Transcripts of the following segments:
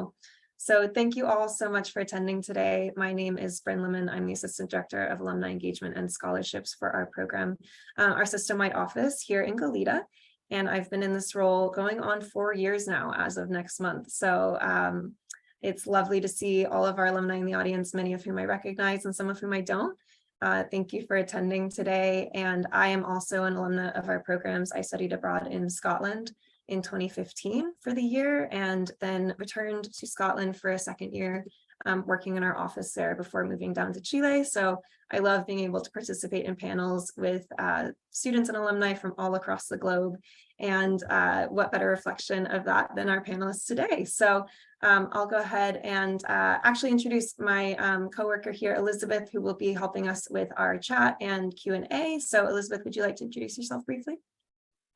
well. So thank you all so much for attending today. My name is Bryn. I'm the Assistant Director of Alumni Engagement and Scholarships for our program, our system-wide office here in Goleta. And I've been in this role going on 4 years now as of next month. So it's lovely to see all of our alumni in the audience, many of whom I recognize and some of whom I don't. Thank you for attending today. And I am also an alumna of our programs. I studied abroad in Scotland in 2015 for the year, and then returned to Scotland for a second year, working in our office there before moving down to Chile. So I love being able to participate in panels with students and alumni from all across the globe. And what better reflection of that than our panelists today. So I'll go ahead and actually introduce my coworker here, Elizabeth, who will be helping us with our chat and Q&A. So Elizabeth, would you like to introduce yourself briefly?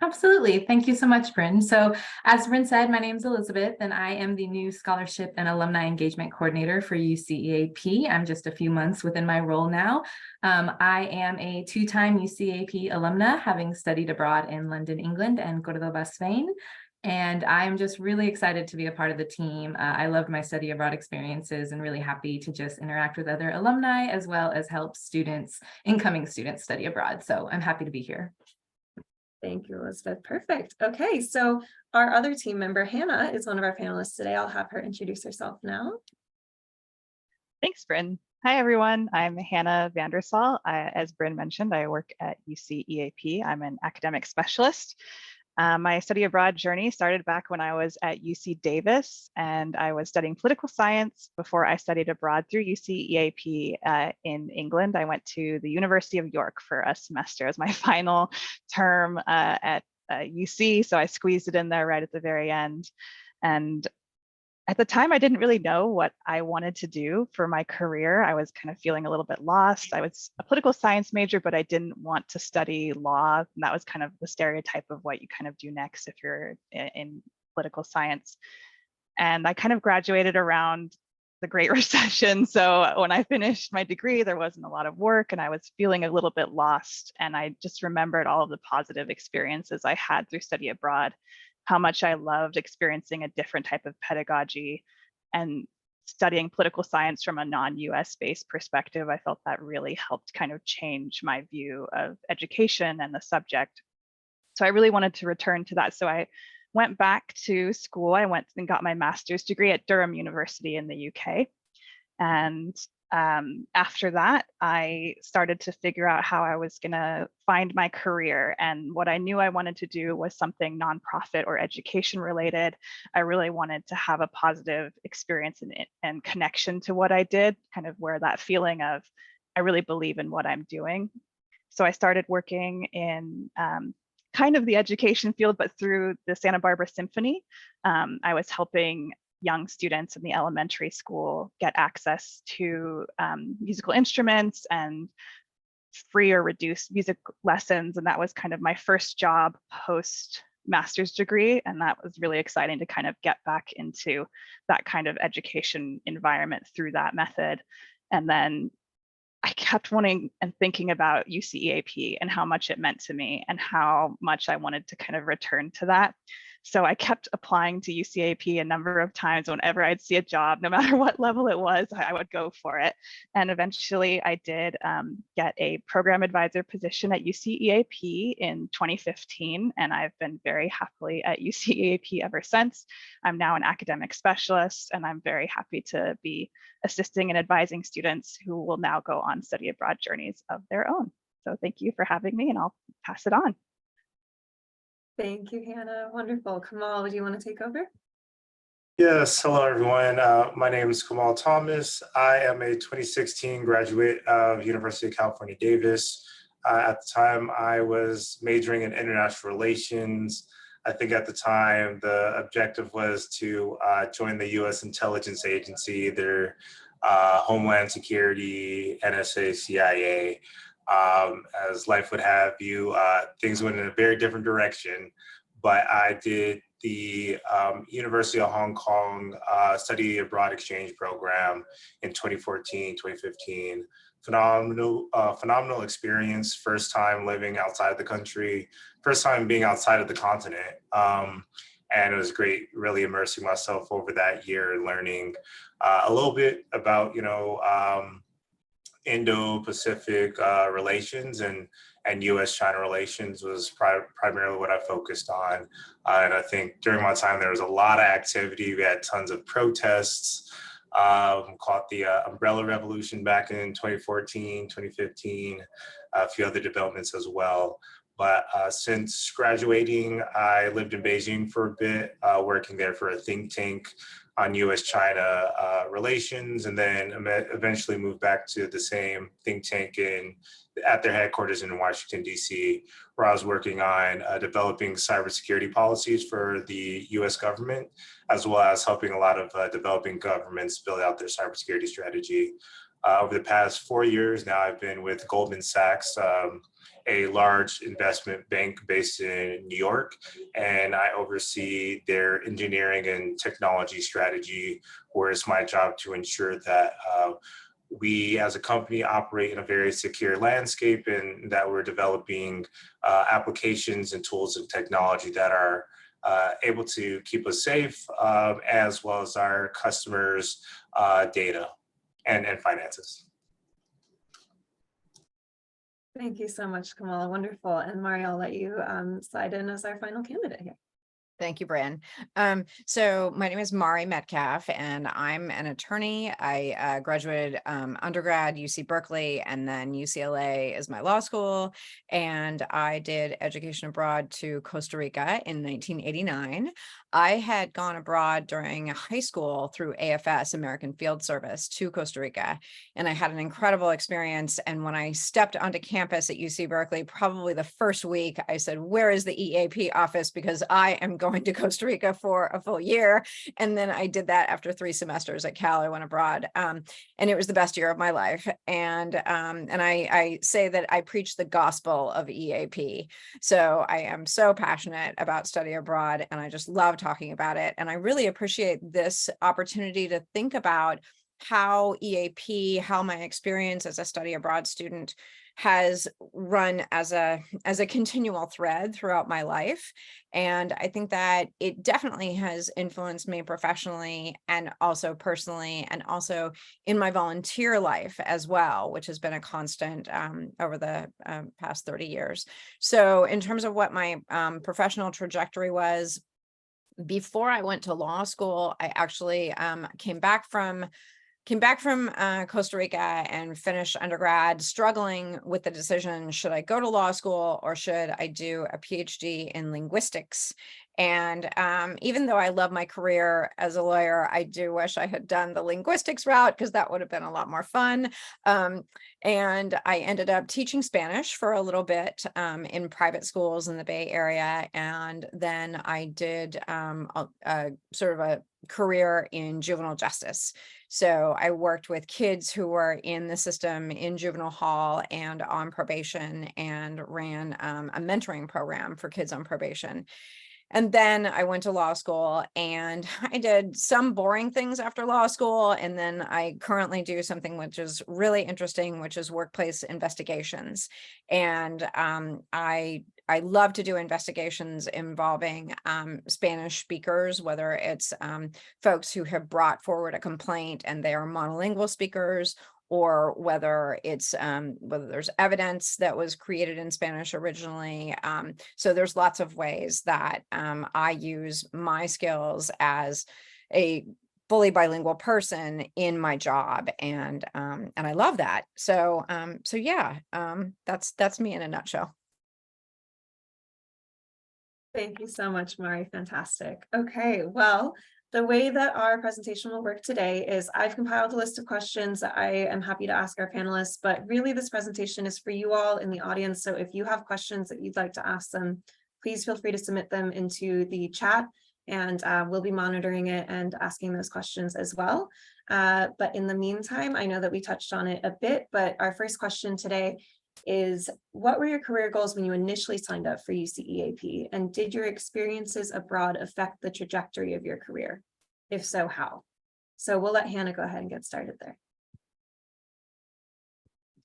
Absolutely. Thank you so much, Bryn. So as Bryn said, my name is Elizabeth, and I am the new Scholarship and Alumni Engagement Coordinator for UCEAP. I'm just a few months within my role now. I am a two-time UCEAP alumna, having studied abroad in London, England, and Cordoba, Spain. And I'm just really excited to be a part of the team. I loved my study abroad experiences and really happy to just interact with other alumni as well as help students, incoming students, study abroad. So I'm happy to be here. Thank you, Elizabeth. Perfect. Okay, so our other team member, Hannah, is one of our panelists today. I'll have her introduce herself now. Thanks, Bryn. Hi, everyone. I'm Hannah Vander. As Bryn mentioned, I work at UCEAP. I'm an academic specialist. My study abroad journey started back when I was at UC Davis, and I was studying political science before I studied abroad through UCEAP in England. I went to the University of York for a semester as my final term at UC, so I squeezed it in there right at the very end. And at the time, I didn't really know what I wanted to do for my career. I was kind of feeling a little bit lost. I was a political science major, but I didn't want to study law. And that was kind of the stereotype of what you kind of do next if you're in political science. And I kind of graduated around the Great Recession. So when I finished my degree, there wasn't a lot of work and I was feeling a little bit lost. And I just remembered all of the positive experiences I had through study abroad, how much I loved experiencing a different type of pedagogy and studying political science from a non-US based perspective. I felt that really helped kind of change my view of education and the subject. So I really wanted to return to that. So I went back to school. I went and got my master's degree at Durham University in the UK. And after that, I started to figure out how I was going to find my career. And what I knew I wanted to do was something nonprofit or education related. I really wanted to have a positive experience and connection to what I did, kind of where that feeling of, I really believe in what I'm doing. So I started working in kind of the education field, but through the Santa Barbara Symphony. I was helping young students in the elementary school get access to musical instruments and free or reduced music lessons. And that was kind of my first job post master's degree. And that was really exciting to kind of get back into that kind of education environment through that method. And then I kept wanting and thinking about UCEAP and how much it meant to me and how much I wanted to kind of return to that. So I kept applying to UCEAP a number of times. Whenever I'd see a job, no matter what level it was, I would go for it. And eventually I did get a program advisor position at UCEAP in 2015. And I've been very happily at UCEAP ever since. I'm now an academic specialist, and I'm very happy to be assisting and advising students who will now go on study abroad journeys of their own. So thank you for having me, and I'll pass it on. Thank you, Hannah. Wonderful. Kamaal, would you want to take over? Yes, hello everyone. My name is Kamaal Thomas. I am a 2016 graduate of University of California, Davis. At the time, I was majoring in international relations. I think at the time, the objective was to join the US intelligence agency, their Homeland Security, NSA, CIA. As life would have you, things went in a very different direction, but I did the University of Hong Kong study abroad exchange program in 2014, 2015. Phenomenal experience, first time living outside the country, first time being outside of the continent. And it was great really immersing myself over that year and learning a little bit about, Indo-Pacific relations and U.S.-China relations was primarily what I focused on. And I think during my time, there was a lot of activity. We had tons of protests, caught the umbrella revolution back in 2014, 2015, a few other developments as well. But since graduating, I lived in Beijing for a bit, working there for a think tank on U.S.-China relations, and then eventually moved back to the same think tank at their headquarters in Washington, D.C., where I was working on developing cybersecurity policies for the U.S. government, as well as helping a lot of developing governments build out their cybersecurity strategy. Over the past 4 years now, I've been with Goldman Sachs, a large investment bank based in New York, and I oversee their engineering and technology strategy, where it's my job to ensure that we as a company operate in a very secure landscape and that we're developing applications and tools and technology that are able to keep us safe, as well as our customers' data and finances. Thank you so much, Kamaal. Wonderful. And Mari, I'll let you slide in as our final candidate here. Thank you, Bryn. So my name is Mari Metcalf, and I'm an attorney. I graduated undergrad UC Berkeley, and then UCLA is my law school. And I did education abroad to Costa Rica in 1989. I had gone abroad during high school through AFS, American Field Service, to Costa Rica, and I had an incredible experience. And when I stepped onto campus at UC Berkeley, probably the first week, I said, "Where is the EAP office? Because I am going to Costa Rica for a full year." And then I did that after 3 semesters at Cal. I went abroad, and it was the best year of my life. And I say that I preach the gospel of EAP. So I am so passionate about study abroad, and I just love talking about it. And I really appreciate this opportunity to think about how EAP, how my experience as a study abroad student has run as a continual thread throughout my life. And I think that it definitely has influenced me professionally and also personally, and also in my volunteer life as well, which has been a constant over the past 30 years. So in terms of what my professional trajectory was, before I went to law school, I actually came back from Costa Rica and finished undergrad, struggling with the decision, should I go to law school or should I do a PhD in linguistics? And even though I love my career as a lawyer, I do wish I had done the linguistics route, because that would have been a lot more fun. And I ended up teaching Spanish for a little bit in private schools in the Bay Area. And then I did sort of a career in juvenile justice. So I worked with kids who were in the system in juvenile hall and on probation, and ran a mentoring program for kids on probation. And then I went to law school, and I did some boring things after law school. And then I currently do something which is really interesting, which is workplace investigations. And I love to do investigations involving Spanish speakers, whether it's folks who have brought forward a complaint and they are monolingual speakers, or whether it's whether there's evidence that was created in Spanish originally. So there's lots of ways that I use my skills as a fully bilingual person in my job, and I love that. So yeah, that's me in a nutshell. Thank you so much, Mari. Fantastic. Okay, well, the way that our presentation will work today is I've compiled a list of questions that I am happy to ask our panelists, but really this presentation is for you all in the audience. So if you have questions that you'd like to ask them, please feel free to submit them into the chat, and we'll be monitoring it and asking those questions as well. But in the meantime, I know that we touched on it a bit, but our first question today is, what were your career goals when you initially signed up for UCEAP? And did your experiences abroad affect the trajectory of your career? If so, how? So we'll let Hannah go ahead and get started there.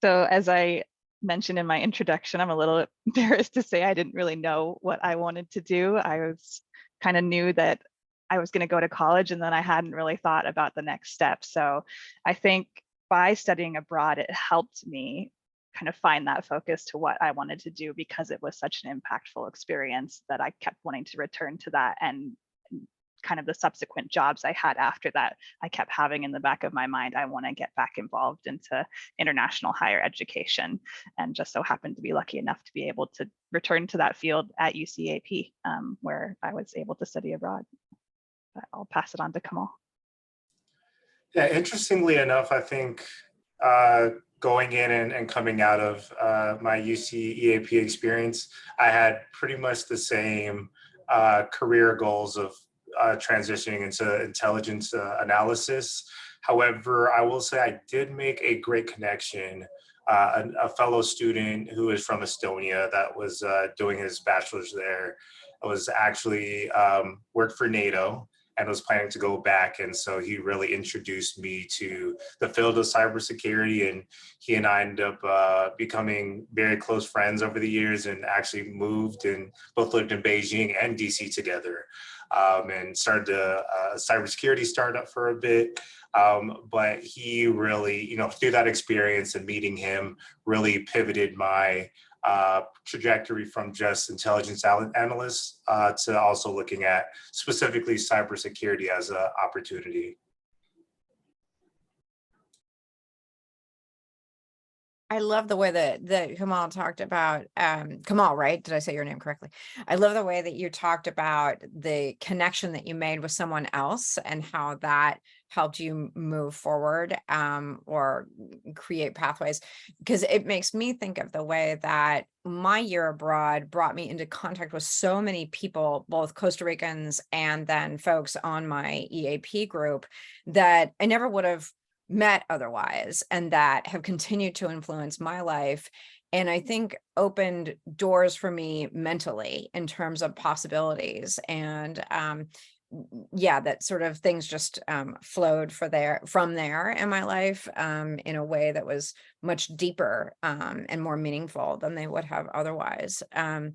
So as I mentioned in my introduction, I'm a little embarrassed to say I didn't really know what I wanted to do. I was kind of knew that I was going to go to college, and then I hadn't really thought about the next step. So I think by studying abroad, it helped me kind of find that focus to what I wanted to do, because it was such an impactful experience that I kept wanting to return to that. And kind of the subsequent jobs I had after that, I kept having in the back of my mind, I want to get back involved into international higher education, and just so happened to be lucky enough to be able to return to that field at UCEAP, where I was able to study abroad. But I'll pass it on to Kamaal. Yeah, interestingly enough, I think going in and coming out of my UCEAP experience, I had pretty much the same career goals of transitioning into intelligence analysis. However, I will say I did make a great connection. A fellow student who is from Estonia that was doing his bachelor's there was actually worked for NATO and was planning to go back. And so he really introduced me to the field of cybersecurity, and he and I ended up becoming very close friends over the years, and actually moved and both lived in Beijing and DC together, and started a cybersecurity startup for a bit. But he really, through that experience and meeting him, really pivoted my trajectory from just intelligence analyst to also looking at specifically cybersecurity as an opportunity. I love the way that Kamaal talked about, Kamaal, right? Did I say your name correctly? I love the way that you talked about the connection that you made with someone else and how that helped you move forward, or create pathways, because it makes me think of the way that my year abroad brought me into contact with so many people, both Costa Ricans and then folks on my EAP group, that I never would have met otherwise, and that have continued to influence my life, and I think opened doors for me mentally in terms of possibilities. And yeah, that sort of things just flowed from there in my life, in a way that was much deeper and more meaningful than they would have otherwise. And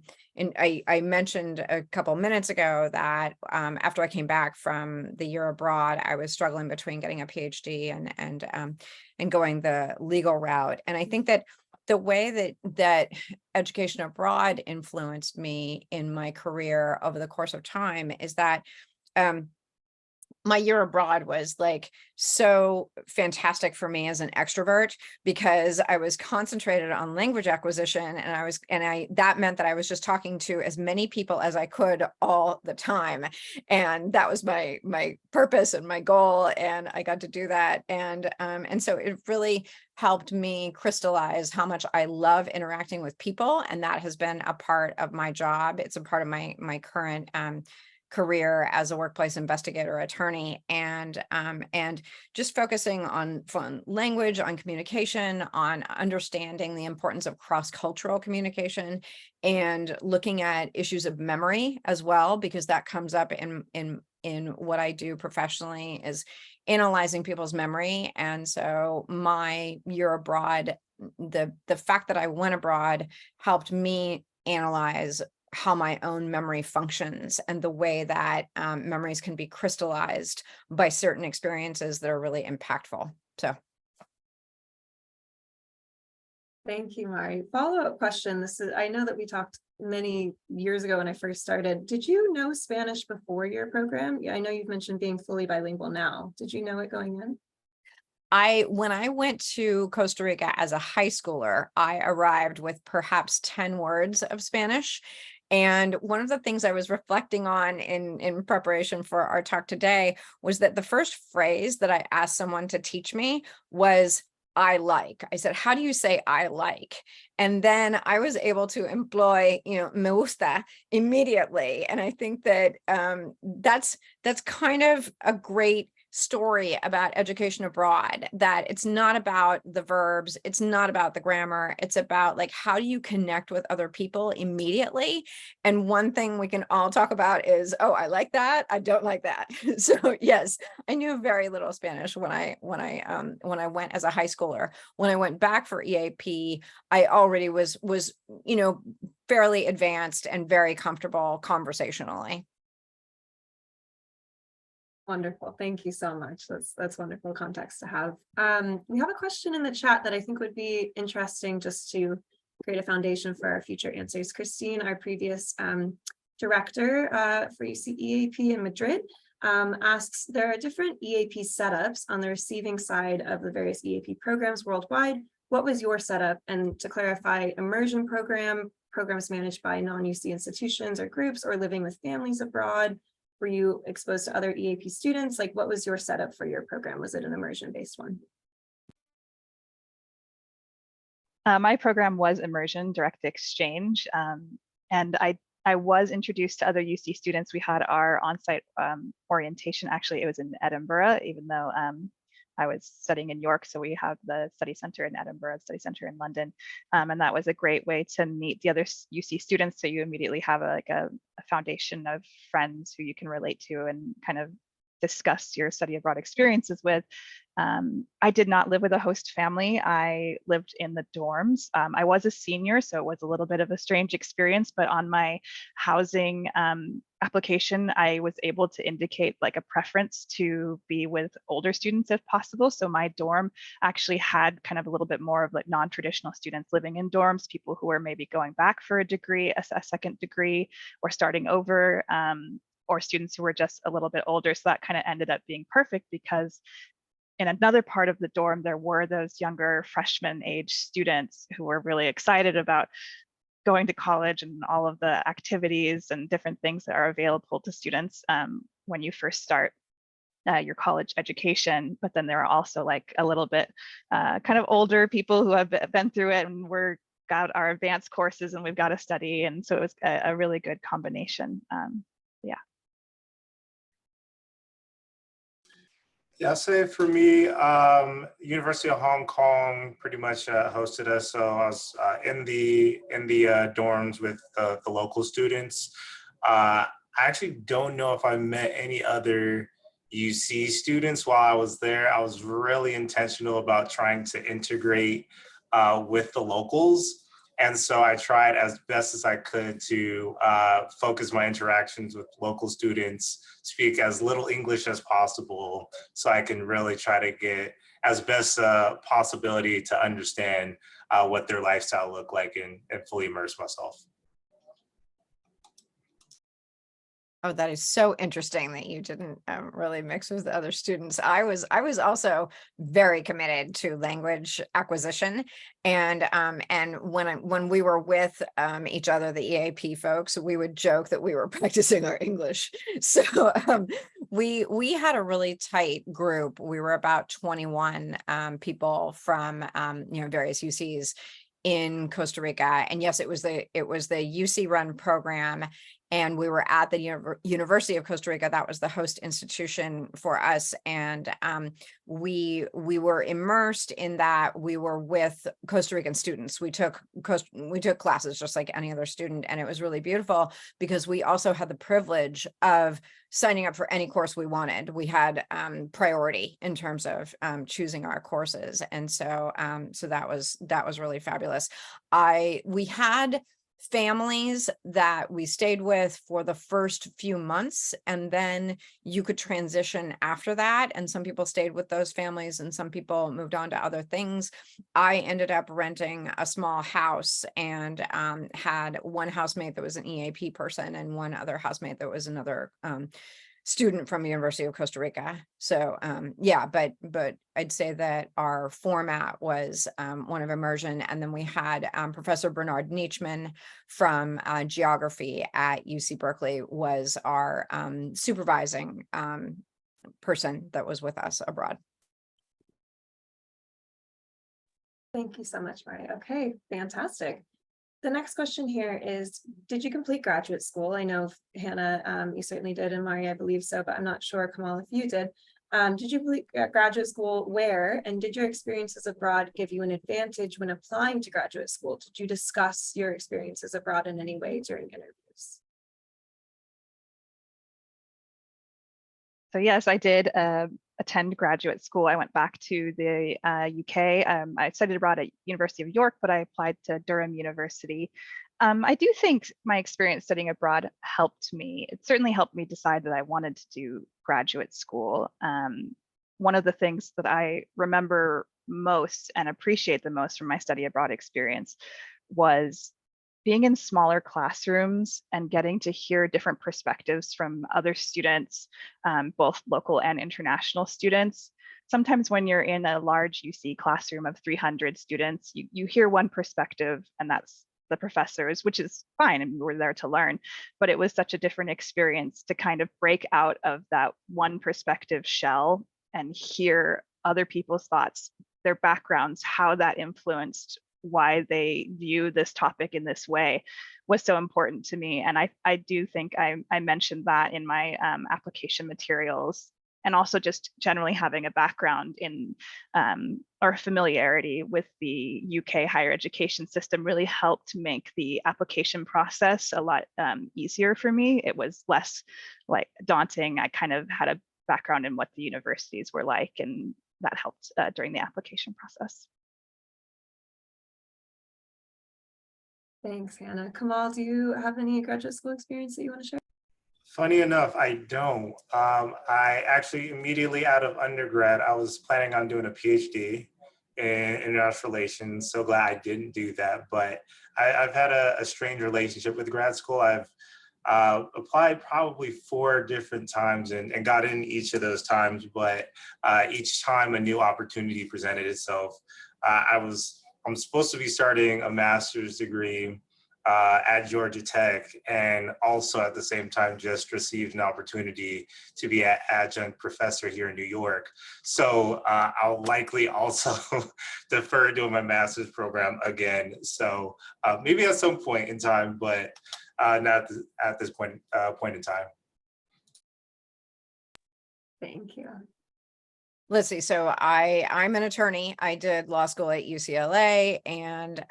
I mentioned a couple minutes ago that after I came back from the year abroad, I was struggling between getting a PhD and going the legal route. And I think that the way that education abroad influenced me in my career over the course of time is that my year abroad was like so fantastic for me as an extrovert, because I was concentrated on language acquisition, and that meant that I was just talking to as many people as I could all the time, and that was my purpose and my goal, and I got to do that, and so it really helped me crystallize how much I love interacting with people, and that has been a part of my job. It's a part of my current career as a workplace investigator attorney, and just focusing on language, on communication, on understanding the importance of cross-cultural communication, and looking at issues of memory as well, because that comes up in what I do professionally, is analyzing people's memory. And so my year abroad, the fact that I went abroad helped me analyze how my own memory functions, and the way that memories can be crystallized by certain experiences that are really impactful. So. Thank you, Mari. Follow-up question. I know that we talked many years ago when I first started. Did you know Spanish before your program? I know you've mentioned being fully bilingual now. Did you know it going in? When I went to Costa Rica as a high schooler, I arrived with perhaps 10 words of Spanish. And one of the things I was reflecting on in preparation for our talk today was that the first phrase that I asked someone to teach me was "I like." I said, "How do you say I like?" And then I was able to employ, me gusta immediately. And I think that that's kind of a great story about education abroad, that it's not about the verbs, it's not about the grammar, it's about like, how do you connect with other people immediately? And one thing we can all talk about is, oh, I like that, I don't like that. So yes, I knew very little Spanish when I went as a high schooler. When I went back for EAP, I already was fairly advanced and very comfortable conversationally. Wonderful. Thank you so much. That's wonderful context to have. We have a question in the chat that I think would be interesting just to create a foundation for our future answers. Christine, our previous director for UCEAP in Madrid, asks, there are different EAP setups on the receiving side of the various EAP programs worldwide. What was your setup? And to clarify, immersion programs managed by non-UC institutions or groups, or living with families abroad? Were you exposed to other EAP students? Like, what was your setup for your program? Was it an immersion-based one? My program was immersion, direct exchange, and I was introduced to other UC students. We had our on-site orientation. Actually, it was in Edinburgh, even though I was studying in York. So we have the study center in Edinburgh, study center in London. And that was a great way to meet the other UC students. So you immediately have a foundation of friends who you can relate to and kind of discuss your study abroad experiences with. I did not live with a host family. I lived in the dorms. I was a senior, so it was a little bit of a strange experience, but on my housing application, I was able to indicate like a preference to be with older students if possible. So my dorm actually had kind of a little bit more of like non-traditional students living in dorms, people who were maybe going back for a degree, a second degree, or starting over, or students who were just a little bit older. So that kind of ended up being perfect, because in another part of the dorm, there were those younger freshman age students who were really excited about going to college and all of the activities and different things that are available to students when you first start your college education. But then there are also like a little bit kind of older people who have been through it, and we're got our advanced courses and we've got to study. And so it was a really good combination. Yeah. Yeah, I'll say for me, University of Hong Kong pretty much hosted us. So I was in the dorms with the local students. I actually don't know if I met any other UC students while I was there. I was really intentional about trying to integrate with the locals. And so I tried as best as I could to focus my interactions with local students, speak as little English as possible, so I can really try to get as best a possibility to understand what their lifestyle looked like and fully immerse myself. Oh, that is so interesting that you didn't really mix with the other students. I was also very committed to language acquisition, and when we were with each other, the EAP folks, we would joke that we were practicing our English. So we had a really tight group. We were about 21 people from various UCs in Costa Rica, and yes, it was the UC run program. And we were at the University of Costa Rica. That was the host institution for us. And we were immersed in that. We were with Costa Rican students. We took classes just like any other student. And it was really beautiful because we also had the privilege of signing up for any course we wanted. We had priority in terms of choosing our courses. And so that was really fabulous. We had families that we stayed with for the first few months, and then you could transition after that. And some people stayed with those families and some people moved on to other things. I ended up renting a small house and had one housemate that was an EAP person and one other housemate that was another student from the University of Costa Rica. So yeah, but I'd say that our format was one of immersion. And then we had Professor Bernard Nietzschman from geography at UC Berkeley was our supervising person that was with us abroad. Thank you so much, Mari. Okay, fantastic. The next question here is, did you complete graduate school? I know Hannah, you certainly did, and Mari, I believe so, but I'm not sure, Kamaal, if you did. Did you complete graduate school where, and did your experiences abroad give you an advantage when applying to graduate school? Did you discuss your experiences abroad in any way during interviews? So yes, I did attend graduate school. I went back to the UK. I studied abroad at University of York, but I applied to Durham University. I do think my experience studying abroad helped me. It certainly helped me decide that I wanted to do graduate school. One of the things that I remember most and appreciate the most from my study abroad experience was being in smaller classrooms and getting to hear different perspectives from other students, both local and international students. Sometimes when you're in a large UC classroom of 300 students, you hear one perspective, and that's the professors, which is fine, and we're there to learn. But it was such a different experience to kind of break out of that one perspective shell and hear other people's thoughts, their backgrounds, how that influenced why they view this topic in this way was so important to me. And I do think I mentioned that in my application materials, and also just generally having a background in or familiarity with the UK higher education system really helped make the application process a lot easier for me. It was less like daunting. I kind of had a background in what the universities were like, and that helped during the application process. Thanks, Hannah. Kamaal, do you have any graduate school experience that you want to share? Funny enough, I don't. I actually immediately out of undergrad, I was planning on doing a PhD in international relations. So glad I didn't do that. But I've had a strange relationship with grad school. I've applied probably 4 different times and got in each of those times. But each time a new opportunity presented itself. I'm supposed to be starting a master's degree at Georgia Tech, and also at the same time just received an opportunity to be an adjunct professor here in New York. So I'll likely also defer doing my master's program again. So maybe at some point in time, but not at this point in time. Thank you. Let's see. So I'm an attorney. I did law school at UCLA, and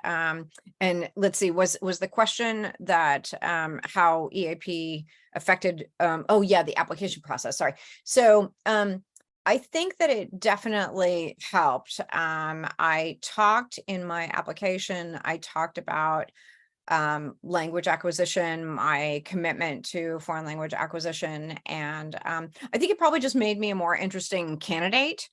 let's see, was the question that how EAP affected the application process. Sorry. So I think that it definitely helped. I talked in my application, I talked about language acquisition, my commitment to foreign language acquisition. And I think it probably just made me a more interesting candidate.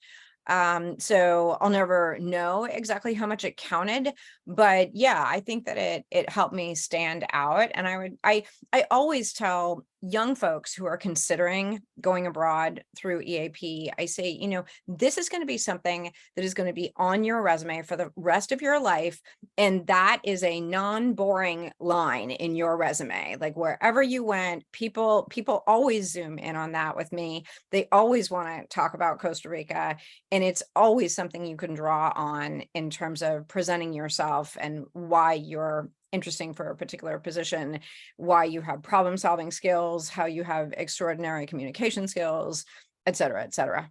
So I'll never know exactly how much it counted, but yeah, I think that it helped me stand out. And I always tell young folks who are considering going abroad through EAP, I say, this is going to be something that is going to be on your resume for the rest of your life. And that is a non-boring line in your resume. Like wherever you went, people always zoom in on that with me. They always want to talk about Costa Rica. And it's always something you can draw on in terms of presenting yourself and why you're interesting for a particular position, why you have problem solving skills, how you have extraordinary communication skills, et cetera, et cetera.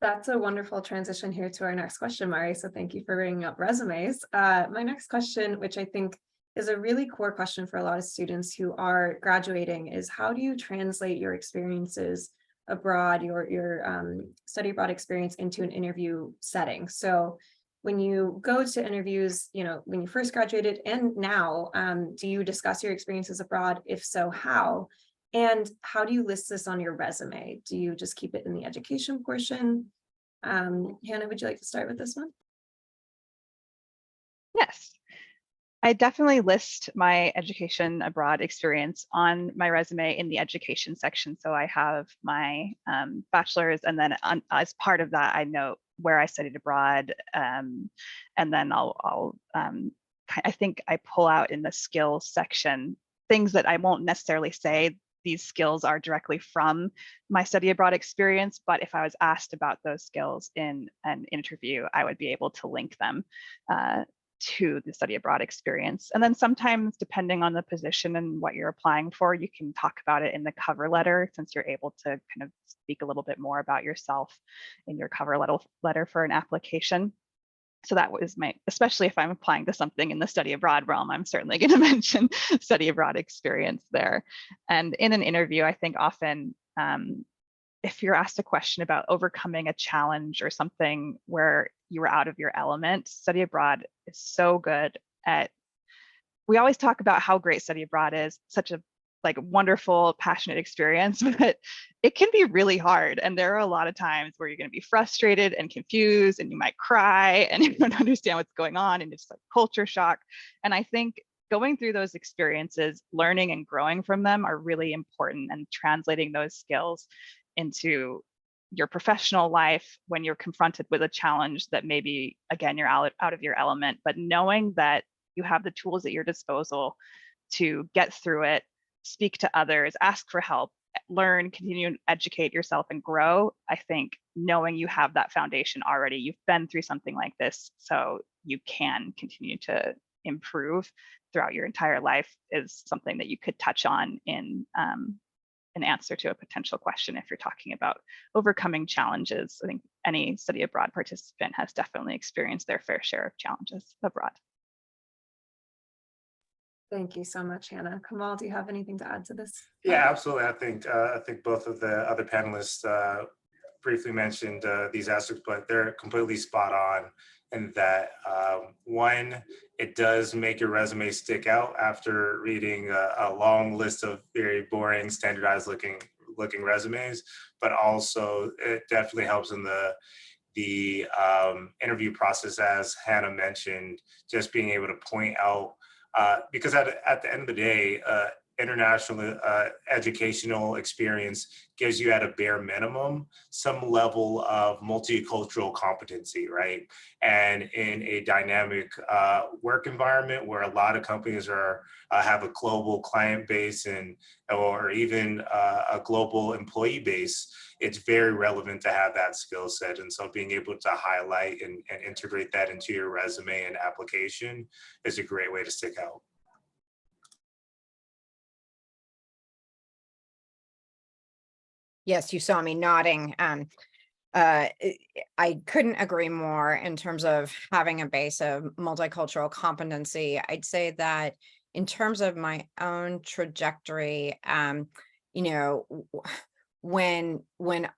That's a wonderful transition here to our next question, Mari. So thank you for bringing up resumes. My next question, which I think is a really core question for a lot of students who are graduating, is how do you translate your experiences abroad, your study abroad experience into an interview setting? So when you go to interviews, when you first graduated and now, do you discuss your experiences abroad? If so, how? And how do you list this on your resume? Do you just keep it in the education portion? Hannah, would you like to start with this one? Yes. I definitely list my education abroad experience on my resume in the education section. So I have my bachelor's, and then as part of that, I note where I studied abroad, and then I think I pull out in the skills section things that I won't necessarily say these skills are directly from my study abroad experience, but if I was asked about those skills in an interview, I would be able to link them to the study abroad experience. And then sometimes, depending on the position and what you're applying for, you can talk about it in the cover letter, since you're able to kind of speak a little bit more about yourself in your cover letter for an application. So that was especially if I'm applying to something in the study abroad realm, I'm certainly going to mention study abroad experience there. And in an interview, I think often if you're asked a question about overcoming a challenge or something where you were out of your element, study abroad is so good at, we always talk about how great study abroad is, such a like wonderful, passionate experience, but it can be really hard. And there are a lot of times where you're going to be frustrated and confused, and you might cry and you don't understand what's going on, and it's like culture shock. And I think going through those experiences, learning and growing from them are really important, and translating those skills into your professional life when you're confronted with a challenge that maybe, again, you're out of your element, but knowing that you have the tools at your disposal to get through it, speak to others, ask for help, learn, continue to educate yourself and grow. I think knowing you have that foundation already, you've been through something like this, so you can continue to improve throughout your entire life, is something that you could touch on in an answer to a potential question if you're talking about overcoming challenges. I think any study abroad participant has definitely experienced their fair share of challenges abroad. Thank you so much, Hannah. Kamaal, do you have anything to add to this? Yeah, absolutely. I think both of the other panelists briefly mentioned these aspects, but they're completely spot on in that one, it does make your resume stick out after reading a long list of very boring, standardized looking resumes, but also it definitely helps in the interview process, as Hannah mentioned, just being able to point out, because at the end of the day, international educational experience gives you at a bare minimum some level of multicultural competency, right? And in a dynamic work environment where a lot of companies have a global client base or even a global employee base, it's very relevant to have that skill set. And so being able to highlight and integrate that into your resume and application is a great way to stick out. Yes, you saw me nodding. I couldn't agree more in terms of having a base of multicultural competency. I'd say that in terms of my own trajectory, you know, when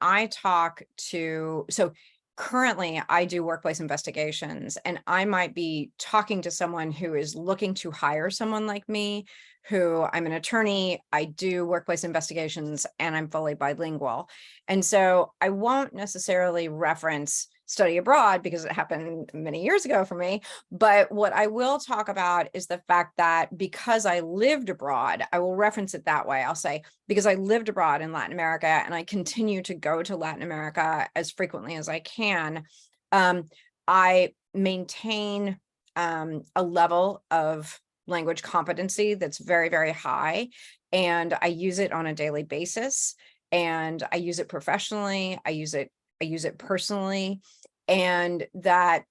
I talk to, so currently I do workplace investigations, and I might be talking to someone who is looking to hire someone like me, who I'm an attorney, I do workplace investigations, and I'm fully bilingual. And so I won't necessarily reference study abroad because it happened many years ago for me. But what I will talk about is the fact that because I lived abroad, I will reference it that way. I'll say, because I lived abroad in Latin America and I continue to go to Latin America as frequently as I can, I maintain a level of language competency that's very, very high. And I use it on a daily basis. And I use it professionally. I use it personally. And that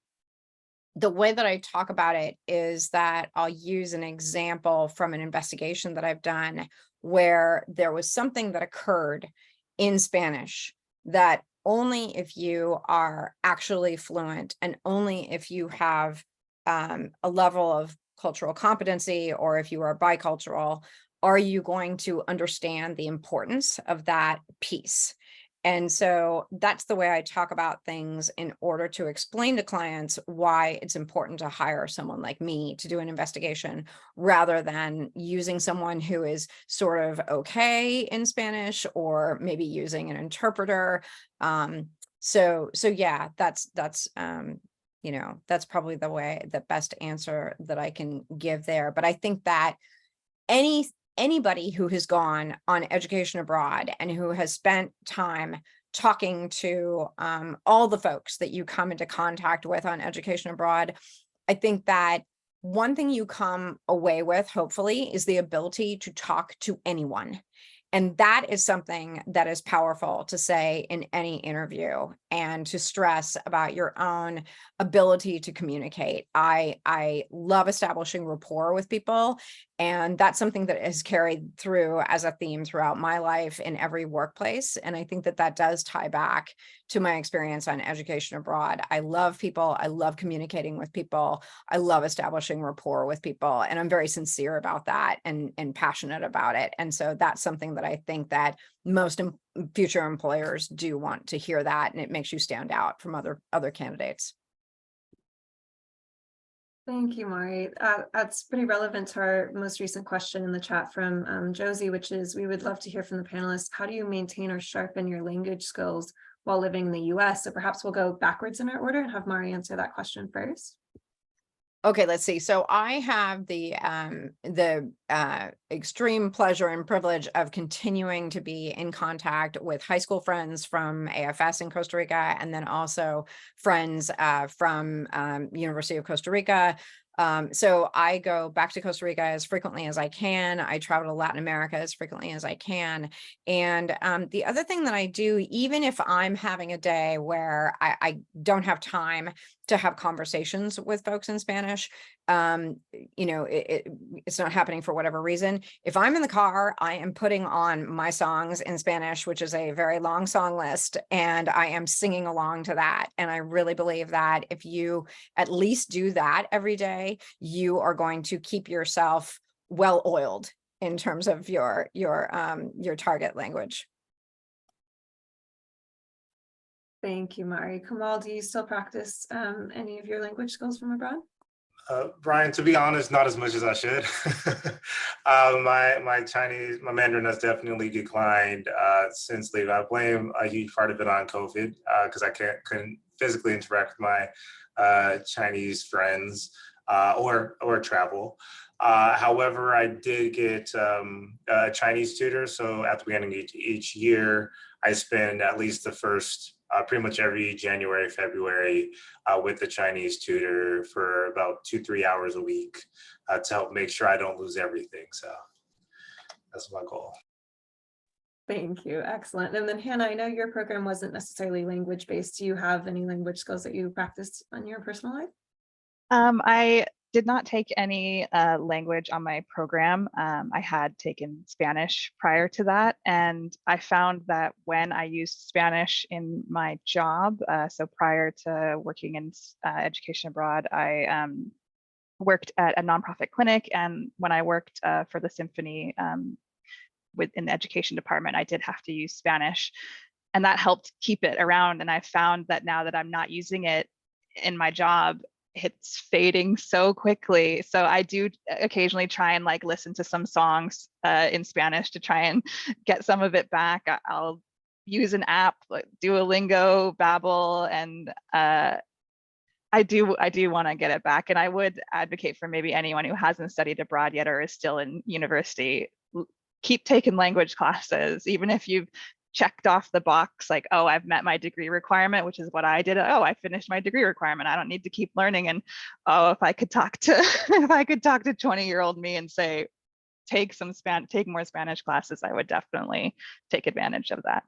the way that I talk about it is that I'll use an example from an investigation that I've done where there was something that occurred in Spanish that only if you are actually fluent and only if you have a level of cultural competency, or if you are bicultural, are you going to understand the importance of that piece. And so that's the way I talk about things in order to explain to clients why it's important to hire someone like me to do an investigation, rather than using someone who is sort of okay in Spanish, or maybe using an interpreter. So yeah, that's you know, that's probably the best answer that I can give there. But I think that anybody who has gone on education abroad and who has spent time talking to all the folks that you come into contact with on education abroad, I think that one thing you come away with, hopefully, is the ability to talk to anyone. And that is something that is powerful to say in any interview, and to stress about your own ability to communicate. I love establishing rapport with people, and that's something that has carried through as a theme throughout my life in every workplace. And I think that that does tie back to my experience on education abroad. I love people. I love communicating with people. I love establishing rapport with people. And I'm very sincere about that and passionate about it. And so that's something that I think that most future employers do want to hear that, and it makes you stand out from other candidates. Thank you, Mari. That's pretty relevant to our most recent question in the chat from Josie, which is, we would love to hear from the panelists. How do you maintain or sharpen your language skills while living in the US? So perhaps we'll go backwards in our order and have Mari answer that question first. Okay, let's see. So I have the extreme pleasure and privilege of continuing to be in contact with high school friends from AFS in Costa Rica, and then also friends from University of Costa Rica. So I go back to Costa Rica as frequently as I can. I travel to Latin America as frequently as I can. And the other thing that I do, even if I'm having a day where I don't have time to have conversations with folks in Spanish, you know, it's not happening for whatever reason. If I'm in the car, I am putting on my songs in Spanish, which is a very long song list, and I am singing along to that. And I really believe that if you at least do that every day, you are going to keep yourself well-oiled in terms of your target language. Thank you, Mari. Kamaal, do you still practice any of your language skills from abroad? Brian, to be honest, not as much as I should. My Mandarin has definitely declined since leaving. I blame a huge part of it on COVID because I couldn't physically interact with my Chinese friends or travel. However, I did get a Chinese tutor. So at the beginning of each year, I spend at least the first pretty much every January, February with the Chinese tutor for about 2-3 hours a week to help make sure I don't lose everything. So that's my goal. Thank you. Excellent. And then Hannah, I know your program wasn't necessarily language based. Do you have any language skills that you practiced on your personal life? I did not take any language on my program. I had taken Spanish prior to that, and I found that when I used Spanish in my job, so prior to working in education abroad, I worked at a nonprofit clinic, and when I worked for the symphony within the education department, I did have to use Spanish, and that helped keep it around. And I found that now that I'm not using it in my job, it's fading so quickly. So I do occasionally try and like listen to some songs in Spanish to try and get some of it back. I'll use an app like Duolingo, Babbel, and I do want to get it back. And I would advocate for maybe anyone who hasn't studied abroad yet or is still in university, keep taking language classes, even if you've checked off the box like, oh, I've met my degree requirement, which is what I did. Oh, I finished my degree requirement. I don't need to keep learning. And oh, if I could talk to 20-year-old me and say, take more Spanish classes, I would definitely take advantage of that.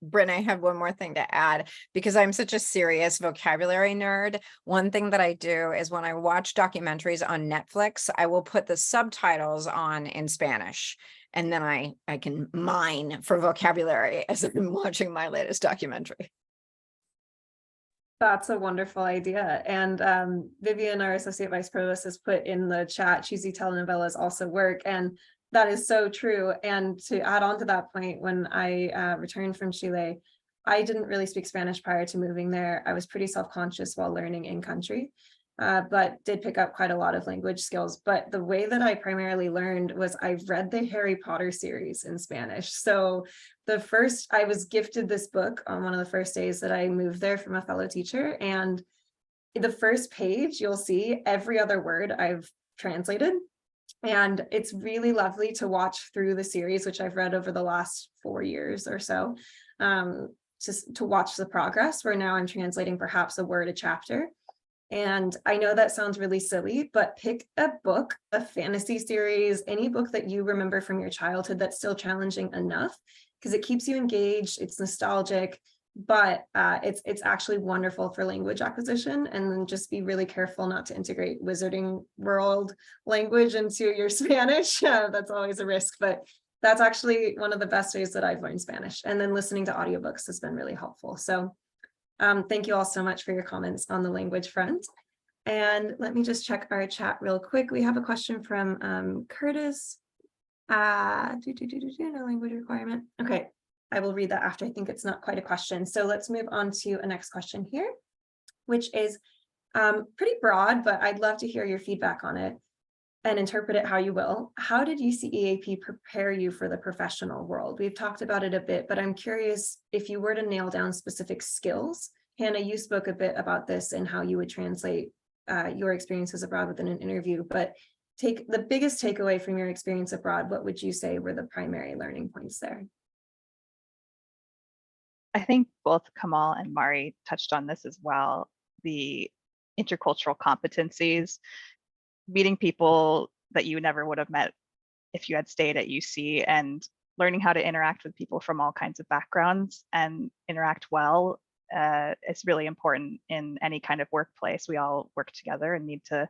Bryn, I have one more thing to add because I'm such a serious vocabulary nerd. One thing that I do is when I watch documentaries on Netflix, I will put the subtitles on in Spanish, and then I can mine for vocabulary as I'm watching my latest documentary. That's a wonderful idea. And Vivian, our Associate Vice Provost, has put in the chat, cheesy telenovelas also work. And that is so true. And to add on to that point, when I returned from Chile, I didn't really speak Spanish prior to moving there. I was pretty self-conscious while learning in country, but did pick up quite a lot of language skills. But the way that I primarily learned was I've read the Harry Potter series in Spanish. So I was gifted this book on one of the first days that I moved there from a fellow teacher. And the first page, you'll see every other word I've translated. And it's really lovely to watch through the series, which I've read over the last 4 years or so, just to watch the progress, where now I'm translating perhaps a word a chapter. And I know that sounds really silly, but pick a book, a fantasy series, any book that you remember from your childhood that's still challenging enough, because it keeps you engaged, it's nostalgic, but it's actually wonderful for language acquisition. And then just be really careful not to integrate Wizarding World language into your Spanish. That's always a risk, but that's actually one of the best ways that I've learned Spanish. And then listening to audiobooks has been really helpful. So thank you all so much for your comments on the language front. And let me just check our chat real quick. We have a question from Curtis. No language requirement. Okay, I will read that after. I think it's not quite a question. So let's move on to a next question here, which is, Pretty broad, but I'd love to hear your feedback on it and interpret it how you will. How did UCEAP prepare you for the professional world? We've talked about it a bit, but I'm curious if you were to nail down specific skills. Hannah, you spoke a bit about this and how you would translate your experiences abroad within an interview, but take the biggest takeaway from your experience abroad. What would you say were the primary learning points there? I think both Kamaal and Mari touched on this as well. The intercultural competencies, meeting people that you never would have met if you had stayed at UC, and learning how to interact with people from all kinds of backgrounds and interact well is really important in any kind of workplace. We all work together and need to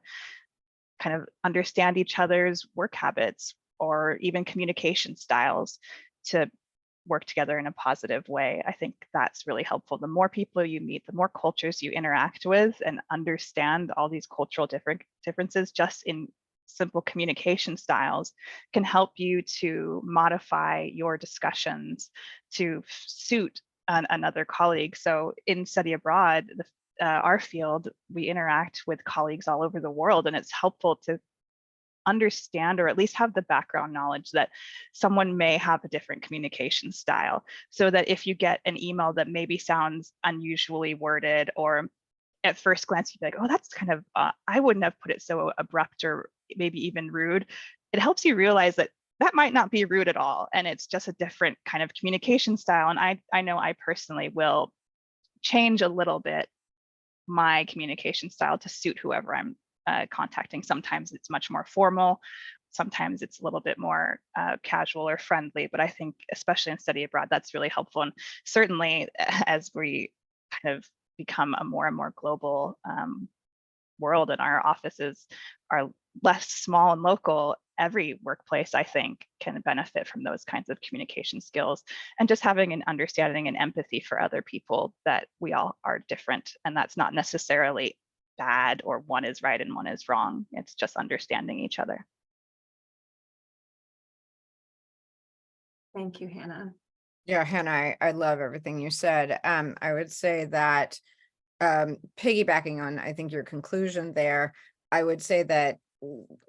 kind of understand each other's work habits or even communication styles to work together in a positive way. I think that's really helpful. The more people you meet, the more cultures you interact with and understand all these cultural differences just in simple communication styles can help you to modify your discussions to suit another colleague. So in study abroad, our field, we interact with colleagues all over the world, and it's helpful to understand or at least have the background knowledge that someone may have a different communication style, so that if you get an email that maybe sounds unusually worded, or at first glance you'd be like, oh, that's kind of, I wouldn't have put it so abrupt or maybe even rude. It helps you realize that that might not be rude at all, and it's just a different kind of communication style. And I know I personally will change a little bit my communication style to suit whoever I'm contacting. Sometimes it's much more formal, sometimes it's a little bit more casual or friendly, but I think especially in study abroad, that's really helpful. And certainly as we kind of become a more and more global world and our offices are less small and local, every workplace, I think, can benefit from those kinds of communication skills and just having an understanding and empathy for other people, that we all are different. And that's not necessarily bad or one is right and one is wrong. It's just understanding each other. Thank you, Hannah. Yeah, Hannah, I love everything you said. I would say that piggybacking on, I think, your conclusion there, I would say that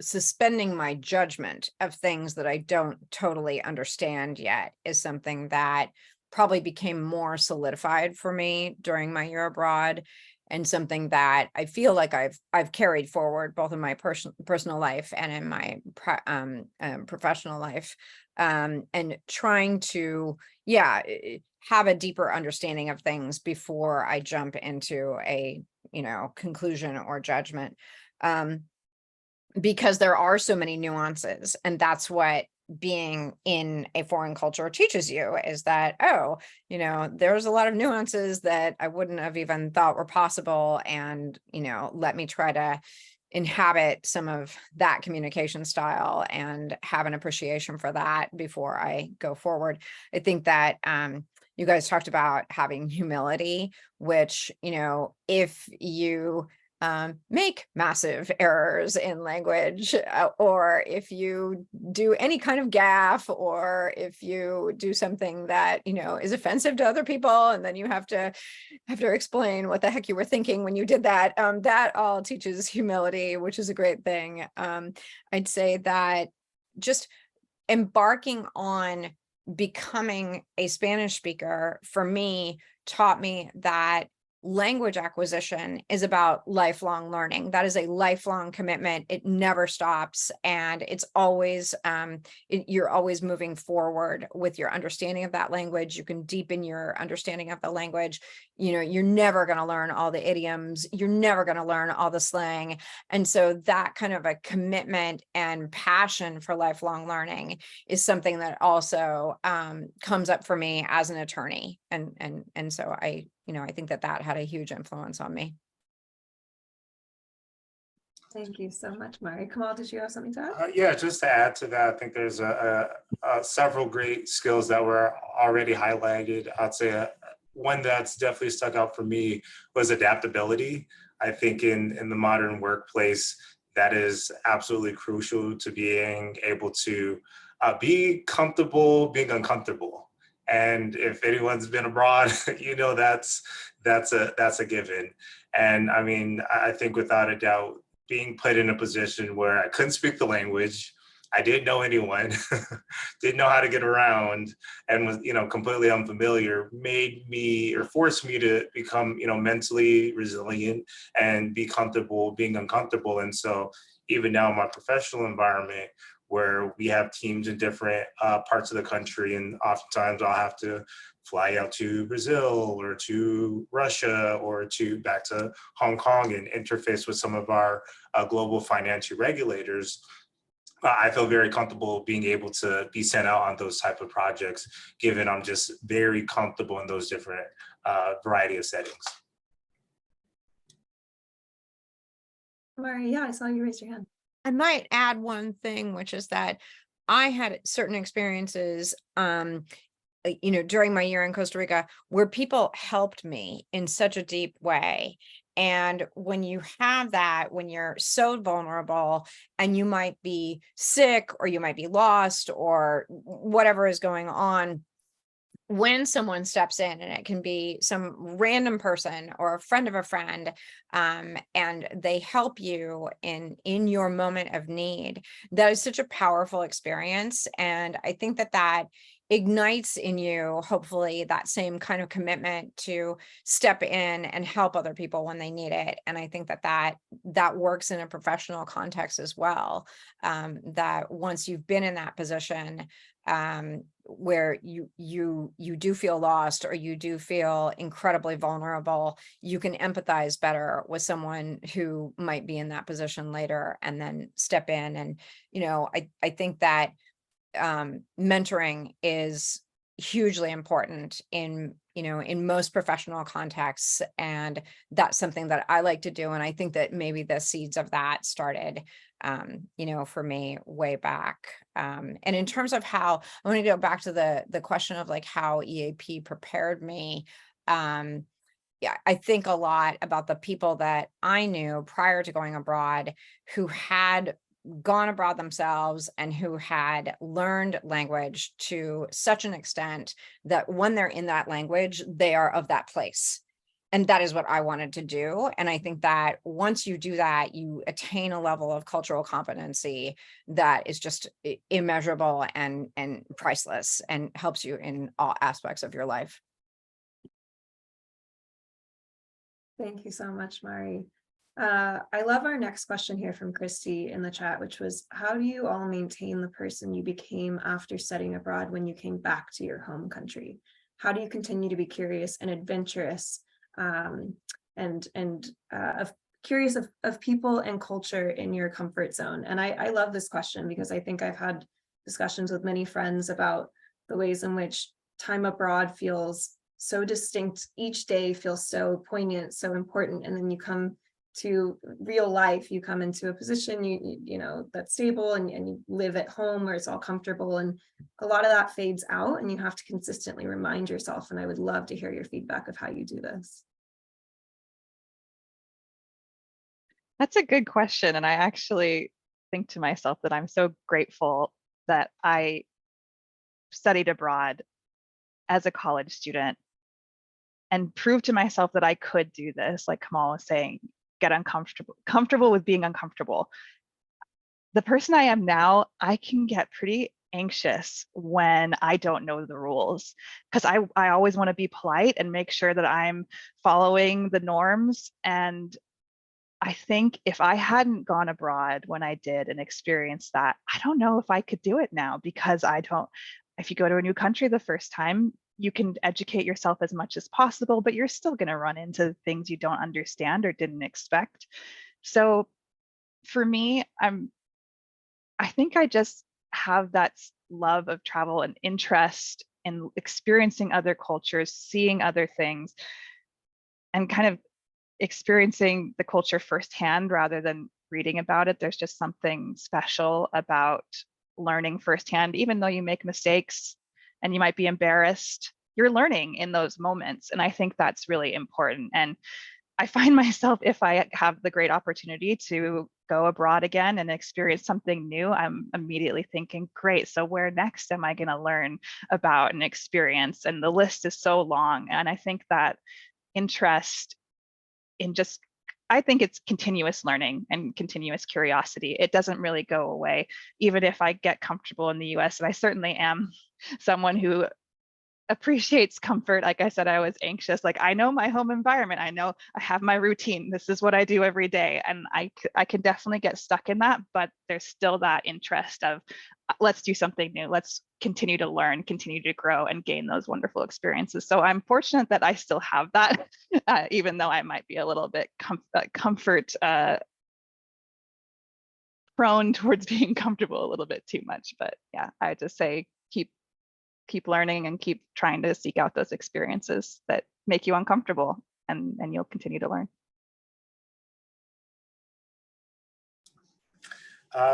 suspending my judgment of things that I don't totally understand yet is something that probably became more solidified for me during my year abroad, and something that I feel like I've carried forward both in my personal life and in my professional life, and trying to have a deeper understanding of things before I jump into a conclusion or judgment, because there are so many nuances, and that's what being in a foreign culture teaches you, is that, oh, there's a lot of nuances that I wouldn't have even thought were possible. And, let me try to inhabit some of that communication style and have an appreciation for that before I go forward. I think that, you guys talked about having humility, which, if you make massive errors in language, or if you do any kind of gaffe, or if you do something that is offensive to other people, and then you have to explain what the heck you were thinking when you did that, that all teaches humility, which is a great thing. I'd say that just embarking on becoming a Spanish speaker for me taught me that language acquisition is about lifelong learning. That is a lifelong commitment. It never stops. And it's always, you're always moving forward with your understanding of that language. You can deepen your understanding of the language. You're never going to learn all the idioms. You're never going to learn all the slang. And so that kind of a commitment and passion for lifelong learning is something that also comes up for me as an attorney. And so I think that had a huge influence on me. Thank you so much, Mari. Kamaal, did you have something to add? Yeah, just to add to that, I think there's several great skills that were already highlighted. I'd say one that's definitely stuck out for me was adaptability. I think in the modern workplace, that is absolutely crucial to being able to be comfortable being uncomfortable. And if anyone's been abroad, you know that's a given. And I mean, I think without a doubt, being put in a position where I couldn't speak the language, I didn't know anyone, didn't know how to get around, and was, completely unfamiliar, made me or forced me to become, mentally resilient and be comfortable being uncomfortable. And so even now in my professional environment, where we have teams in different parts of the country, and oftentimes I'll have to fly out to Brazil or to Russia or back to Hong Kong and interface with some of our global financial regulators. I feel very comfortable being able to be sent out on those type of projects, given I'm just very comfortable in those different variety of settings. Mari, yeah, I saw you raise your hand. I might add one thing, which is that I had certain experiences, during my year in Costa Rica, where people helped me in such a deep way. And when you have that, when you're so vulnerable and you might be sick or you might be lost or whatever is going on, when someone steps in, and it can be some random person or a friend of a friend, and they help you in your moment of need, that is such a powerful experience. And I think that ignites in you, hopefully, that same kind of commitment to step in and help other people when they need it. And I think that works in a professional context as well. That once you've been in that position, where you do feel lost or you do feel incredibly vulnerable, you can empathize better with someone who might be in that position later and then step in. And, I think that mentoring is hugely important in most professional contexts. And that's something that I like to do. And I think that maybe the seeds of that started, for me way back. And in terms of how, I want to go back to the question of like how EAP prepared me. Yeah, I think a lot about the people that I knew prior to going abroad who had gone abroad themselves and who had learned language to such an extent that when they're in that language, they are of that place. And that is what I wanted to do. And I think that once you do that, you attain a level of cultural competency that is just immeasurable and priceless and helps you in all aspects of your life. Thank you so much, Mari. I love our next question here from Christy in the chat, which was, how do you all maintain the person you became after studying abroad when you came back to your home country? How do you continue to be curious and adventurous, curious of people and culture in your comfort zone? And I love this question because I think I've had discussions with many friends about the ways in which time abroad feels so distinct. Each day feels so poignant, so important. And then you come to real life, you come into a position you know that's stable and you live at home where it's all comfortable, and a lot of that fades out and you have to consistently remind yourself. And I would love to hear your feedback of how you do this. That's a good question. And I actually think to myself that I'm so grateful that I studied abroad as a college student and proved to myself that I could do this. Like Kamaal was saying, get comfortable with being uncomfortable. The person I am now, I can get pretty anxious when I don't know the rules, because I always want to be polite and make sure that I'm following the norms. And I think if I hadn't gone abroad when I did and experienced that, I don't know if I could do it now, because if you go to a new country the first time, you can educate yourself as much as possible, but you're still going to run into things you don't understand or didn't expect. So for me, I think I just have that love of travel and interest in experiencing other cultures, seeing other things, and kind of experiencing the culture firsthand rather than reading about it. There's just something special about learning firsthand. Even though you make mistakes and you might be embarrassed, you're learning in those moments. And I think that's really important. And I find myself, if I have the great opportunity to go abroad again and experience something new, I'm immediately thinking, great, so where next am I going to learn about and experience? And the list is so long. And I think that interest in just, I think it's continuous learning and continuous curiosity. It doesn't really go away, even if I get comfortable in the US. And I certainly am someone who appreciates comfort. Like I said, I was anxious. Like, I know my home environment. I know I have my routine. This is what I do every day. And I can definitely get stuck in that, but there's still that interest of let's do something new. Let's continue to learn, continue to grow and gain those wonderful experiences. So I'm fortunate that I still have that, even though I might be a little bit comfort prone towards being comfortable a little bit too much. But yeah, I just say keep learning and keep trying to seek out those experiences that make you uncomfortable, and you'll continue to learn.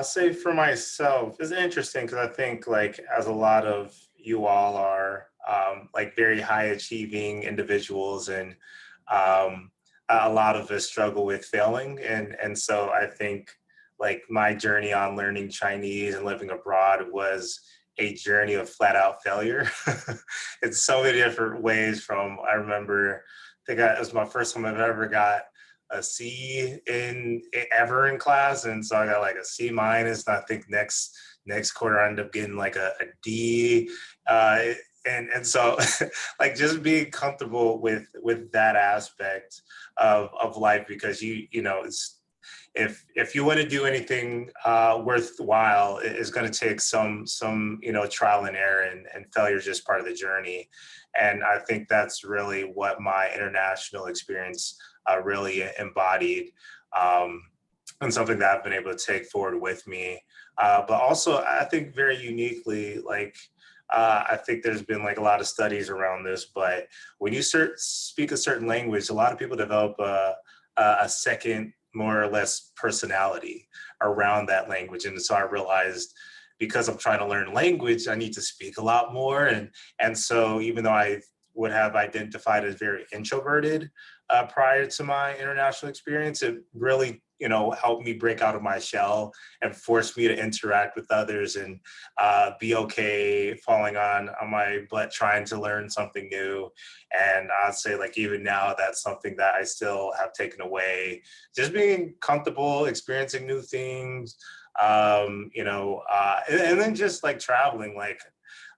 Say for myself, it's interesting because I think like as a lot of you all are like very high achieving individuals, and a lot of us struggle with failing. And so I think like my journey on learning Chinese and living abroad was a journey of flat out failure in so many different ways. From, I remember, it was my first time I've ever got a C ever in class. And so I got like a C minus. And I think next quarter I ended up getting like a D. And so like just being comfortable with that aspect of life, because you know, it's, if you want to do anything worthwhile, it's going to take some you know, trial and error, and failure is just part of the journey. And I think that's really what my international experience really embodied, and something that I've been able to take forward with me. But also, I think very uniquely, like I think there's been like a lot of studies around this, but when you speak a certain language, a lot of people develop a second, more or less, personality around that language. And so I realized, because I'm trying to learn language, I need to speak a lot more. And so even though I would have identified as very introverted prior to my international experience, it really, you know, helped me break out of my shell and forced me to interact with others, and be okay falling on my butt trying to learn something new. And I'd say like even now, that's something that I still have taken away, just being comfortable, experiencing new things, you know, and then just like traveling, like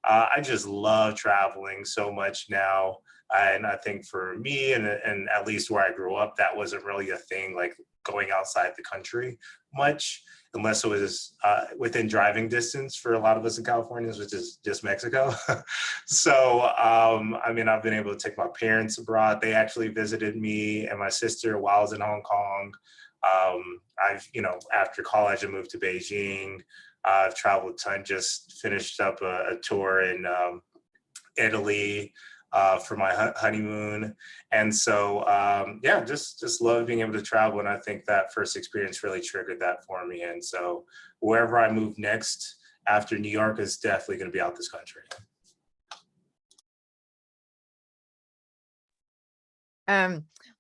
I just love traveling so much now. And I think for me, and at least where I grew up, that wasn't really a thing, like going outside the country much, unless it was within driving distance for a lot of us in California, which is just Mexico. So, I mean, I've been able to take my parents abroad. They actually visited me and my sister while I was in Hong Kong. I've, you know, after college, I moved to Beijing. I've traveled a ton, just finished up a tour in Italy for my honeymoon. And so, yeah, just love being able to travel. And I think that first experience really triggered that for me. And so wherever I move next after New York is definitely going to be out this country.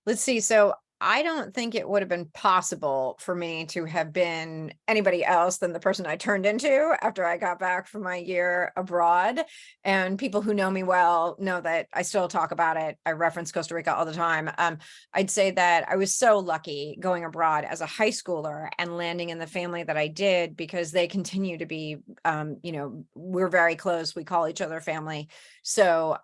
Let's see. So I don't think it would have been possible for me to have been anybody else than the person I turned into after I got back from my year abroad. And people who know me well know that I still talk about it. I reference Costa Rica all the time. I'd say that I was so lucky going abroad as a high schooler and landing in the family that I did, because they continue to be, you know, we're very close. We call each other family. So,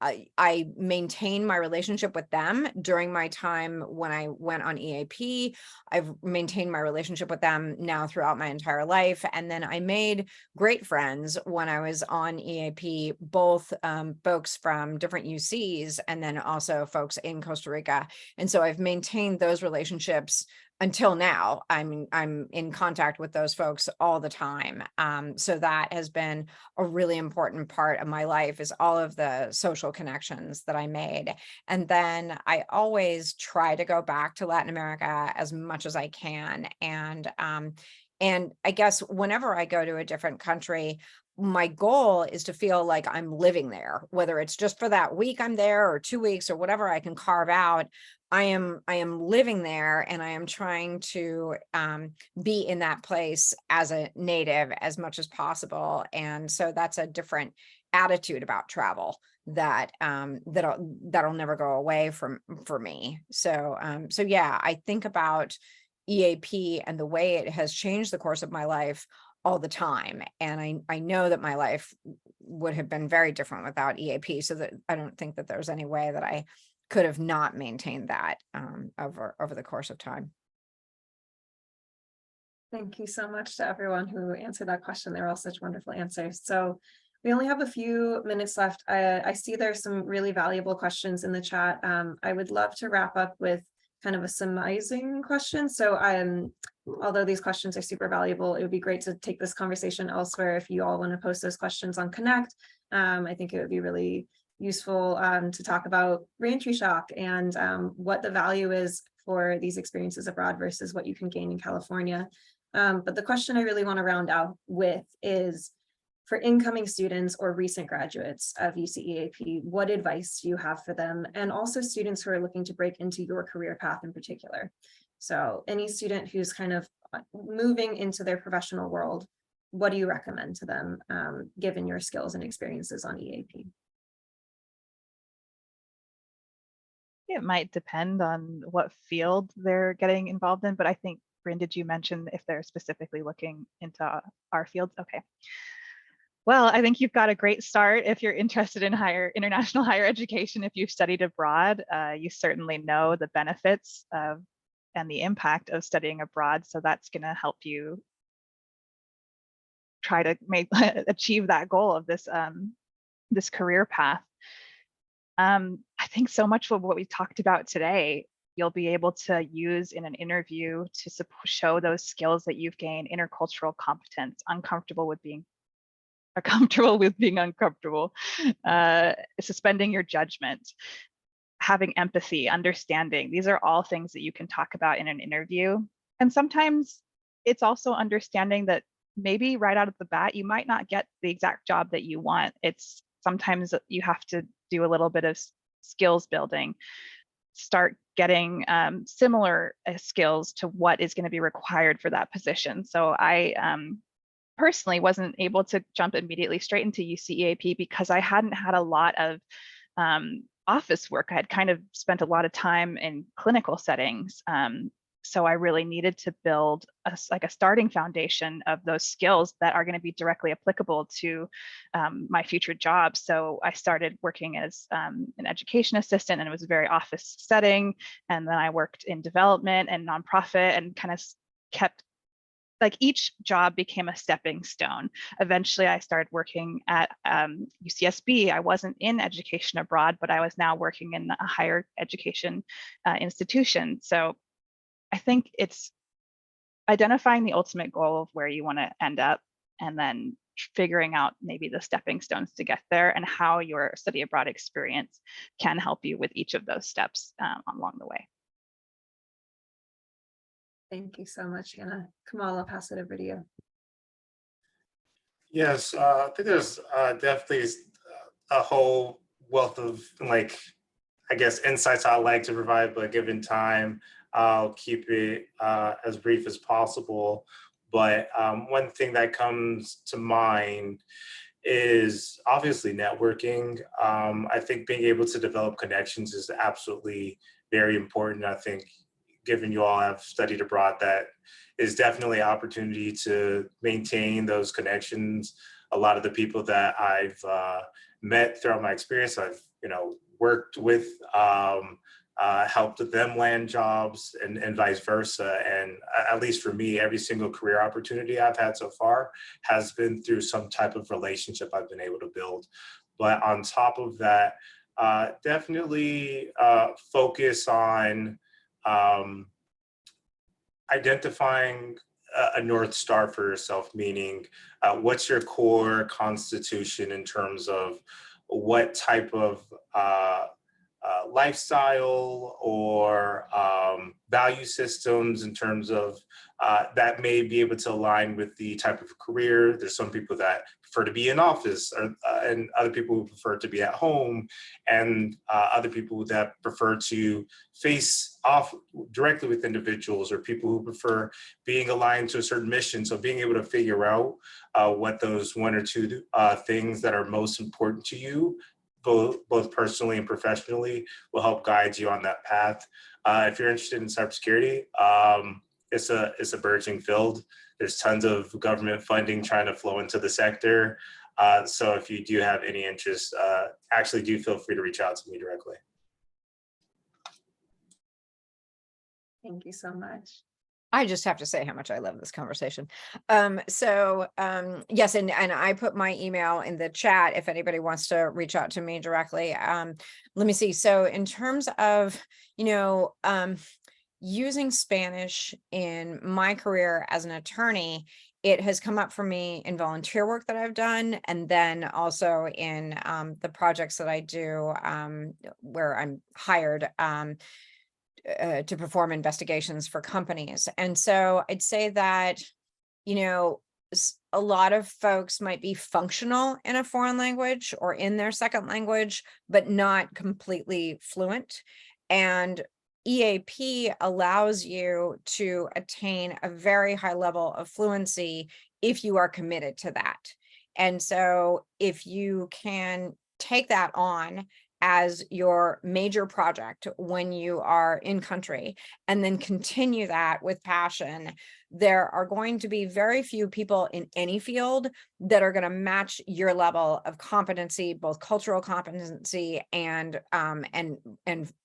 I maintained my relationship with them during my time when I went on EAP. I've maintained my relationship with them now throughout my entire life. And then I made great friends when I was on EAP, both folks from different UCs and then also folks in Costa Rica. And so I've maintained those relationships until now. I'm in contact with those folks all the time. So that has been a really important part of my life, is all of the social connections that I made. And then I always try to go back to Latin America as much as I can. And I guess whenever I go to a different country, my goal is to feel like I'm living there, whether it's just for that week I'm there or 2 weeks or whatever I can carve out. I am living there, and I am trying to be in that place as a native as much as possible. And so that's a different attitude about travel that that'll never go away for me. So yeah, I think about EAP and the way it has changed the course of my life all the time. And I know that my life would have been very different without EAP. So that I don't think that there's any way that I could have not maintained that over the course of time. Thank you so much to everyone who answered that question. They were all such wonderful answers. So we only have a few minutes left. I see there's some really valuable questions in the chat. I would love to wrap up with kind of a surmising question. So although these questions are super valuable, it would be great to take this conversation elsewhere. If you all want to post those questions on Connect, I think it would be really useful to talk about reentry shock and what the value is for these experiences abroad versus what you can gain in California. But the question I really want to round out with is, for incoming students or recent graduates of UCEAP, what advice do you have for them? And also students who are looking to break into your career path in particular. So any student who's kind of moving into their professional world, what do you recommend to them, given your skills and experiences on EAP? It might depend on what field they're getting involved in, but I think, Bryn, did you mention if they're specifically looking into our fields? Okay. Well, I think you've got a great start if you're interested in international higher education. If you've studied abroad, you certainly know the benefits of and the impact of studying abroad. So that's going to help you try to achieve that goal of this this career path. I think so much of what we talked about today, you'll be able to use in an interview to show those skills that you've gained: intercultural competence, comfortable with being uncomfortable, suspending your judgment, having empathy, understanding. These are all things that you can talk about in an interview. And sometimes it's also understanding that maybe right out of the bat, you might not get the exact job that you want. It's sometimes you have to do a little bit of skills building, start getting similar skills to what is going to be required for that position. So I personally wasn't able to jump immediately straight into UCEAP because I hadn't had a lot of office work. I had kind of spent a lot of time in clinical settings. So I really needed to build a starting foundation of those skills that are going to be directly applicable to my future job. So I started working as an education assistant, and it was a very office setting. And then I worked in development and nonprofit, and kind of kept, like, each job became a stepping stone. Eventually, I started working at UCSB. I wasn't in education abroad, but I was now working in a higher education institution. So I think it's identifying the ultimate goal of where you want to end up, and then figuring out maybe the stepping stones to get there, and how your study abroad experience can help you with each of those steps along the way. Thank you so much, Hannah. Kamaal, I'll pass it over to you. Yes, I think there's definitely a whole wealth of, like, I guess, insights I'd like to provide, but given time, I'll keep it as brief as possible. But one thing that comes to mind is obviously networking. I think being able to develop connections is absolutely very important. I think, given you all have studied abroad, that is definitely an opportunity to maintain those connections. A lot of the people that I've met throughout my experience, I've worked with, helped them land jobs, and vice versa. And at least for me, every single career opportunity I've had so far has been through some type of relationship I've been able to build. But on top of that, definitely focus on identifying a North Star for yourself, meaning what's your core constitution in terms of what type of lifestyle or value systems in terms of that may be able to align with the type of career. There's some people that prefer to be in office, or, and other people who prefer to be at home, and other people that prefer to face off directly with individuals, or people who prefer being aligned to a certain mission. So being able to figure out what those one or two things that are most important to you, both personally and professionally, will help guide you on that path. If you're interested in cybersecurity, it's a burgeoning field. There's tons of government funding trying to flow into the sector. So if you do have any interest, actually do feel free to reach out to me directly. Thank you so much. I just have to say how much I love this conversation. Yes, and I put my email in the chat if anybody wants to reach out to me directly. Let me see. So in terms of, using Spanish in my career as an attorney, it has come up for me in volunteer work that I've done, and then also in the projects that I do where I'm hired to perform investigations for companies. And so I'd say that, a lot of folks might be functional in a foreign language or in their second language, but not completely fluent. And EAP allows you to attain a very high level of fluency if you are committed to that. And so if you can take that on as your major project when you are in country, and then continue that with passion, there are going to be very few people in any field that are going to match your level of competency, both cultural competency and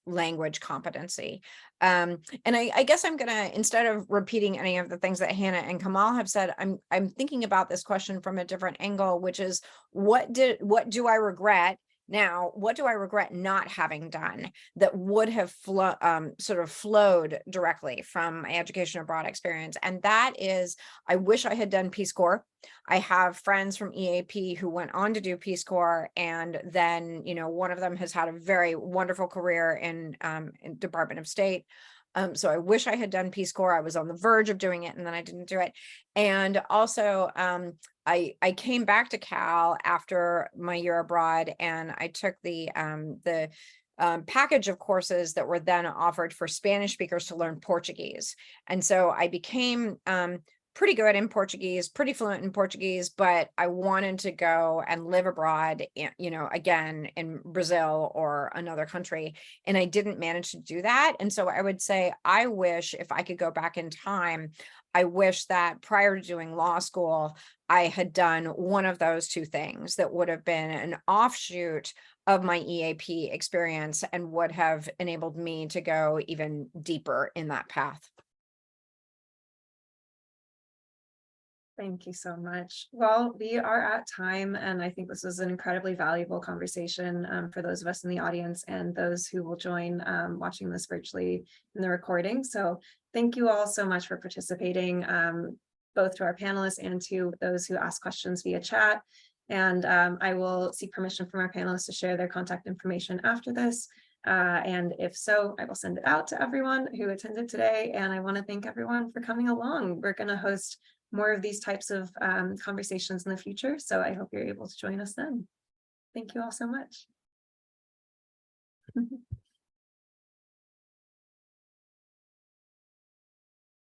language competency. And I guess I'm gonna, instead of repeating any of the things that Hannah and Kamaal have said, I'm thinking about this question from a different angle, which is what do I regret? Now, what do I regret not having done that would have sort of flowed directly from my education abroad experience? And that is, I wish I had done Peace Corps. I have friends from EAP who went on to do Peace Corps, and then, one of them has had a very wonderful career in Department of State. So I wish I had done Peace Corps. I was on the verge of doing it, and then I didn't do it. And also, I came back to Cal after my year abroad, and I took the package of courses that were then offered for Spanish speakers to learn Portuguese. And so I became pretty good in Portuguese, pretty fluent in Portuguese, but I wanted to go and live abroad, again, in Brazil or another country. And I didn't manage to do that. And so I would say, I wish if I could go back in time, I wish that prior to doing law school, I had done one of those two things that would have been an offshoot of my EAP experience and would have enabled me to go even deeper in that path. Thank you so much. Well, we are at time, and I think this was an incredibly valuable conversation for those of us in the audience and those who will join watching this virtually in the recording. So thank you all so much for participating, both to our panelists and to those who ask questions via chat. And I will seek permission from our panelists to share their contact information after this. And if so, I will send it out to everyone who attended today. And I want to thank everyone for coming along. We're going to host more of these types of conversations in the future. So I hope you're able to join us then. Thank you all so much.